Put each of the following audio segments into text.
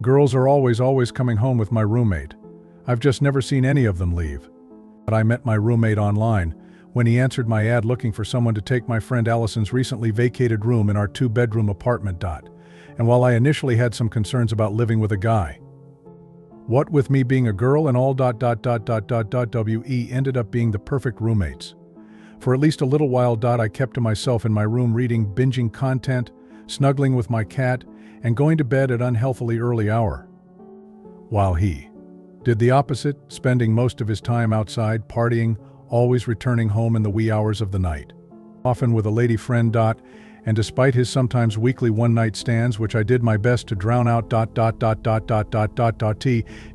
Girls are always coming home with my roommate. I've just never seen any of them leave. But I met my roommate online when he answered my ad looking for someone to take my friend Allison's recently vacated room in our 2-bedroom apartment. And while I initially had some concerns about living with a guy, what with me being a girl and all we ended up being the perfect roommates. For at least a little while I kept to myself in my room reading, binging content, snuggling with my cat, and going to bed at unhealthily early hour. While he did the opposite, spending most of his time outside, partying, always returning home in the wee hours of the night. Often with a lady friend. And despite his sometimes weekly one-night stands, which I did my best to drown out.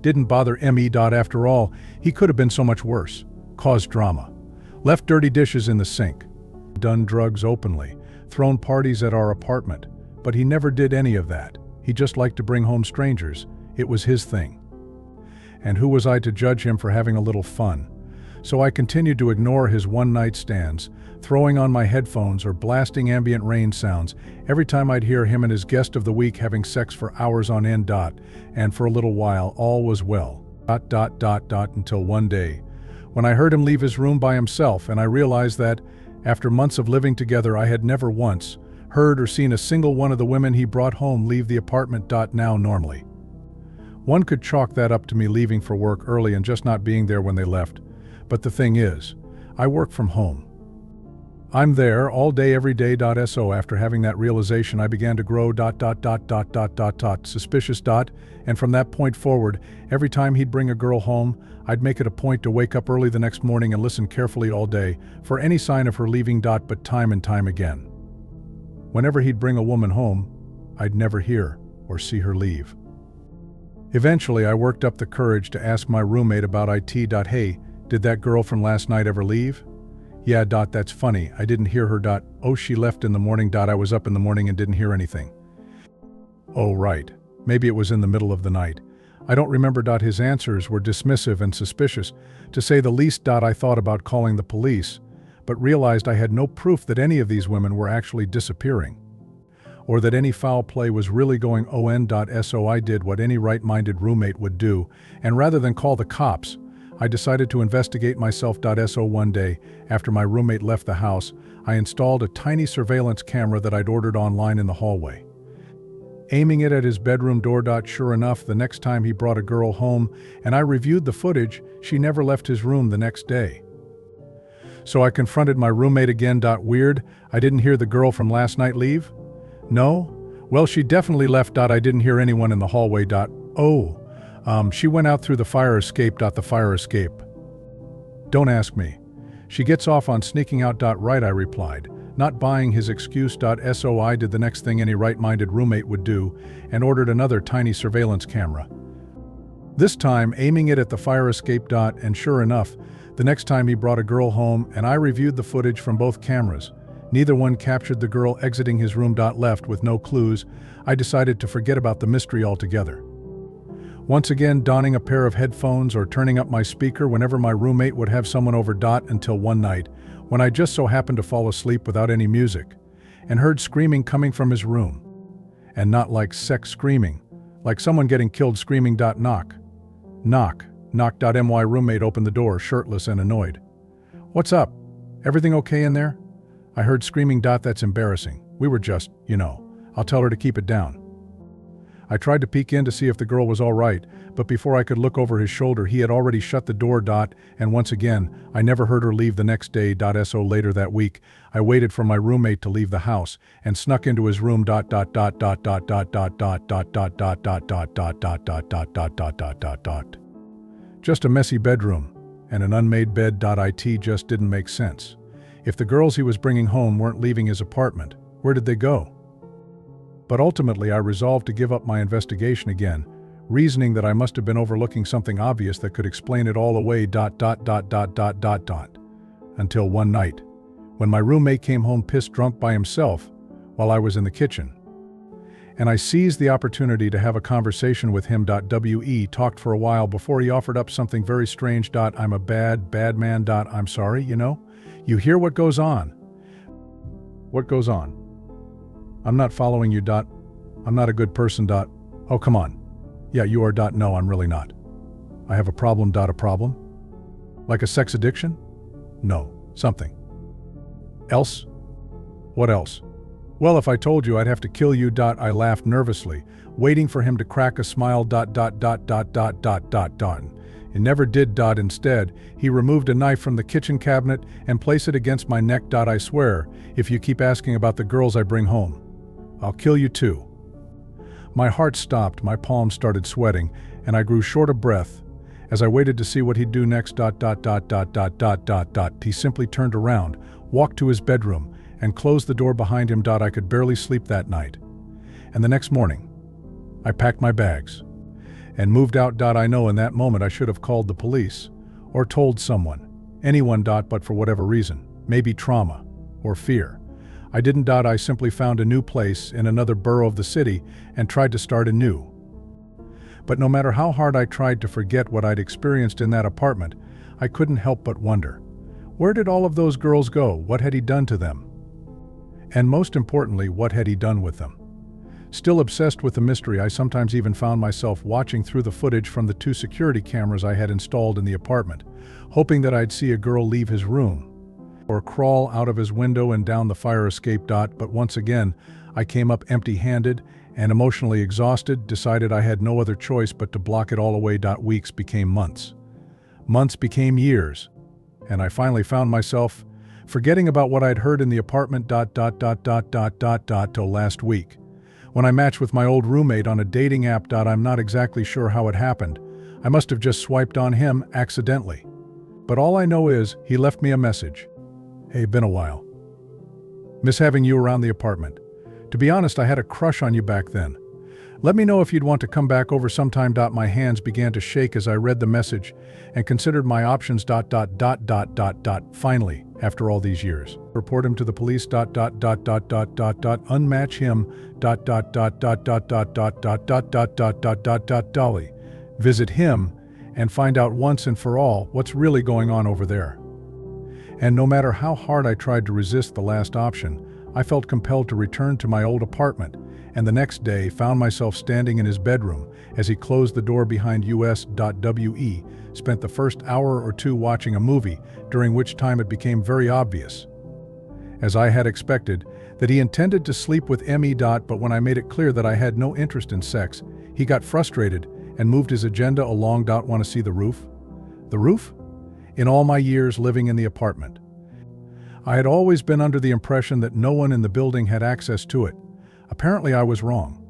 Didn't bother me. After all, he could have been so much worse. Caused drama. Left dirty dishes in the sink. Done drugs openly. Thrown parties at our apartment. But he never did any of that. He just liked to bring home strangers. It was his thing. And who was I to judge him for having a little fun? So I continued to ignore his one-night stands, throwing on my headphones or blasting ambient rain sounds every time I'd hear him and his guest of the week having sex for hours on end. And for a little while, all was well. Until one day, when I heard him leave his room by himself, and I realized that, after months of living together, I had never once heard or seen a single one of the women he brought home leave the apartment. Now normally, one could chalk that up to me leaving for work early and just not being there when they left. But the thing is, I work from home. I'm there all day every day. So after having that realization, I began to grow suspicious. And from that point forward, every time he'd bring a girl home, I'd make it a point to wake up early the next morning and listen carefully all day for any sign of her leaving. But time and time again, whenever he'd bring a woman home, I'd never hear or see her leave. Eventually, I worked up the courage to ask my roommate about it. Hey, did that girl from last night ever leave? Yeah. That's funny. I didn't hear her. Oh, she left in the morning. I was up in the morning and didn't hear anything. Oh, right. Maybe it was in the middle of the night. I don't remember. His answers were dismissive and suspicious, to say the least. I thought about calling the police, but realized I had no proof that any of these women were actually disappearing, or that any foul play was really going on. So I did what any right-minded roommate would do, and rather than call the cops, I decided to investigate myself. So one day, after my roommate left the house, I installed a tiny surveillance camera that I'd ordered online in the hallway, aiming it at his bedroom door. Sure enough, the next time he brought a girl home and I reviewed the footage, she never left his room the next day. So I confronted my roommate again. Weird, I didn't hear the girl from last night leave? No? Well, she definitely left. I didn't hear anyone in the hallway. Oh. She went out through the fire escape. The fire escape? Don't ask me. She gets off on sneaking out. Right, I replied, not buying his excuse. So I did the next thing any right-minded roommate would do and ordered another tiny surveillance camera. This time aiming it at the fire escape. And sure enough, the next time he brought a girl home and I reviewed the footage from both cameras, neither one captured the girl exiting his room. Left with no clues, I decided to forget about the mystery altogether. Once again donning a pair of headphones or turning up my speaker whenever my roommate would have someone over. Until one night, when I just so happened to fall asleep without any music, and heard screaming coming from his room. And not like sex screaming, like someone getting killed screaming. Knock. Knock. My roommate opened the door, shirtless and annoyed. What's up? Everything okay in there? I heard screaming. That's embarrassing. We were just, I'll tell her to keep it down. I tried to peek in to see if the girl was all right, but before I could look over his shoulder, he had already shut the door. And once again, I never heard her leave the next day. So later that week, I waited for my roommate to leave the house and snuck into his room. Just a messy bedroom and an unmade bed. It just didn't make sense. If the girls he was bringing home weren't leaving his apartment, where did they go? But ultimately, I resolved to give up my investigation again, reasoning that I must have been overlooking something obvious that could explain it all away. Until one night, when my roommate came home pissed drunk by himself while I was in the kitchen. And I seized the opportunity to have a conversation with him. We talked for a while before he offered up something very strange. I'm a bad man. I'm sorry, You hear what goes on? What goes on? I'm not following you. I'm not a good person. Oh, come on. Yeah, you are. No, I'm really not. I have a problem. A problem? Like a sex addiction? No, something else? What else? Well, if I told you, I'd have to kill you. I laughed nervously, waiting for him to crack a smile. It never did. Instead, he removed a knife from the kitchen cabinet and placed it against my neck. I swear, if you keep asking about the girls I bring home, I'll kill you too. My heart stopped, my palms started sweating, and I grew short of breath. As I waited to see what he'd do next. He simply turned around, walked to his bedroom, and closed the door behind him. I could barely sleep that night. And the next morning, I packed my bags and moved out. I know in that moment I should have called the police or told someone, anyone. But for whatever reason, maybe trauma or fear, I didn't. I simply found a new place in another borough of the city and tried to start anew. But no matter how hard I tried to forget what I'd experienced in that apartment, I couldn't help but wonder, where did all of those girls go? What had he done to them? And most importantly, what had he done with them? Still obsessed with the mystery, I sometimes even found myself watching through the footage from the 2 security cameras I had installed in the apartment, hoping that I'd see a girl leave his room or crawl out of his window and down the fire escape. But once again, I came up empty-handed and emotionally exhausted, decided I had no other choice but to block it all away. Weeks became months. Months became years, and I finally found myself forgetting about what I'd heard in the apartment. Till last week, when I matched with my old roommate on a dating app. I'm not exactly sure how it happened. I must have just swiped on him accidentally. But all I know is he left me a message. Hey, been a while. Miss having you around the apartment. To be honest, I had a crush on you back then. Let me know if you'd want to come back over sometime. My hands began to shake as I read the message and considered my options. Finally, after all these years, report him to the police. Unmatch him. Dolly. Visit him and find out once and for all what's really going on over there. And no matter how hard I tried to resist the last option, I felt compelled to return to my old apartment, and the next day found myself standing in his bedroom as he closed the door behind us.we, spent the first hour or two watching a movie, during which time it became very obvious, as I had expected, that he intended to sleep with me. But when I made it clear that I had no interest in sex, he got frustrated and moved his agenda along. Want to see the roof? The roof? In all my years living in the apartment, I had always been under the impression that no one in the building had access to it. Apparently I was wrong.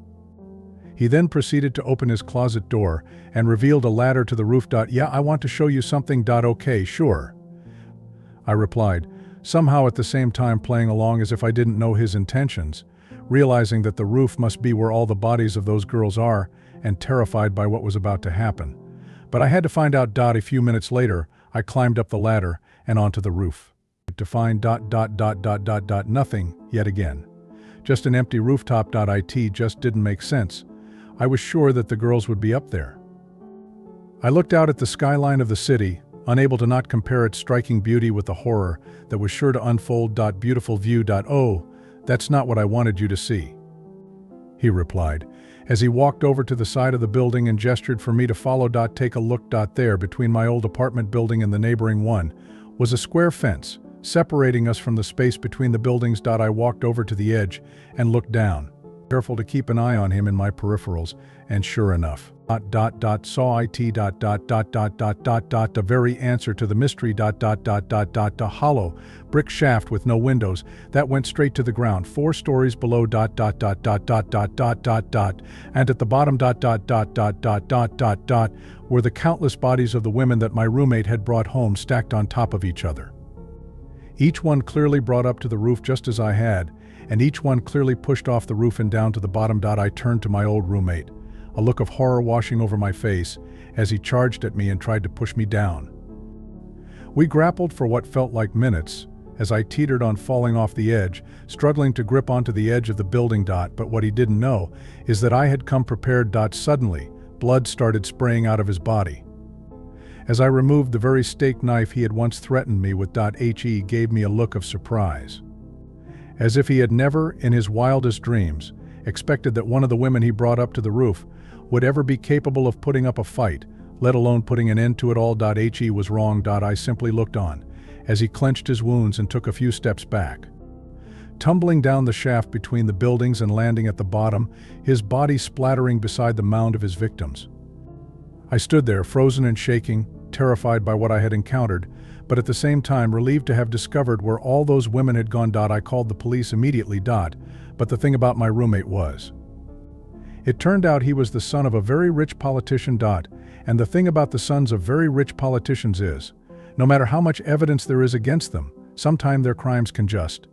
He then proceeded to open his closet door and revealed a ladder to the roof. Yeah, I want to show you something. Okay, sure, I replied, somehow at the same time playing along as if I didn't know his intentions, realizing that the roof must be where all the bodies of those girls are, and terrified by what was about to happen. But I had to find out. A few minutes later, I climbed up the ladder and onto the roof. To find nothing yet again. Just an empty rooftop. It just didn't make sense. I was sure that the girls would be up there. I looked out at the skyline of the city, unable to not compare its striking beauty with the horror that was sure to unfold. Beautiful view. Oh, that's not what I wanted you to see, he replied, as he walked over to the side of the building and gestured for me to follow. Take a look. There, between my old apartment building and the neighboring one, was a square fence, separating us from the space between the buildings. I walked over to the edge and looked down, careful to keep an eye on him in my peripherals, and sure enough, saw it. The very answer to the mystery. A hollow brick shaft with no windows that went straight to the ground, 4 stories below. And at the bottom. Were the countless bodies of the women that my roommate had brought home, stacked on top of each other. Each one clearly brought up to the roof just as I had, and each one clearly pushed off the roof and down to the bottom. I turned to my old roommate, a look of horror washing over my face as he charged at me and tried to push me down. We grappled for what felt like minutes as I teetered on falling off the edge, struggling to grip onto the edge of the building. But what he didn't know is that I had come prepared. Suddenly, blood started spraying out of his body. As I removed the very steak knife he had once threatened me with. He gave me a look of surprise, as if he had never, in his wildest dreams, expected that one of the women he brought up to the roof would ever be capable of putting up a fight, let alone putting an end to it all. He was wrong. I simply looked on, as he clenched his wounds and took a few steps back. Tumbling down the shaft between the buildings and landing at the bottom, his body splattering beside the mound of his victims. I stood there, frozen and shaking, terrified by what I had encountered, but at the same time relieved to have discovered where all those women had gone. I called the police immediately. But the thing about my roommate was, it turned out he was the son of a very rich politician. And the thing about the sons of very rich politicians is, no matter how much evidence there is against them, sometime their crimes can just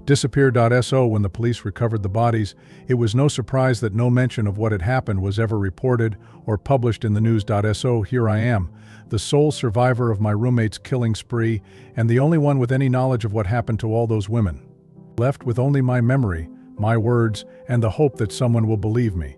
disappear. So when the police recovered the bodies, it was no surprise that no mention of what had happened was ever reported or published in the news. So here I am, the sole survivor of my roommate's killing spree, and the only one with any knowledge of what happened to all those women. Left with only my memory, my words, and the hope that someone will believe me.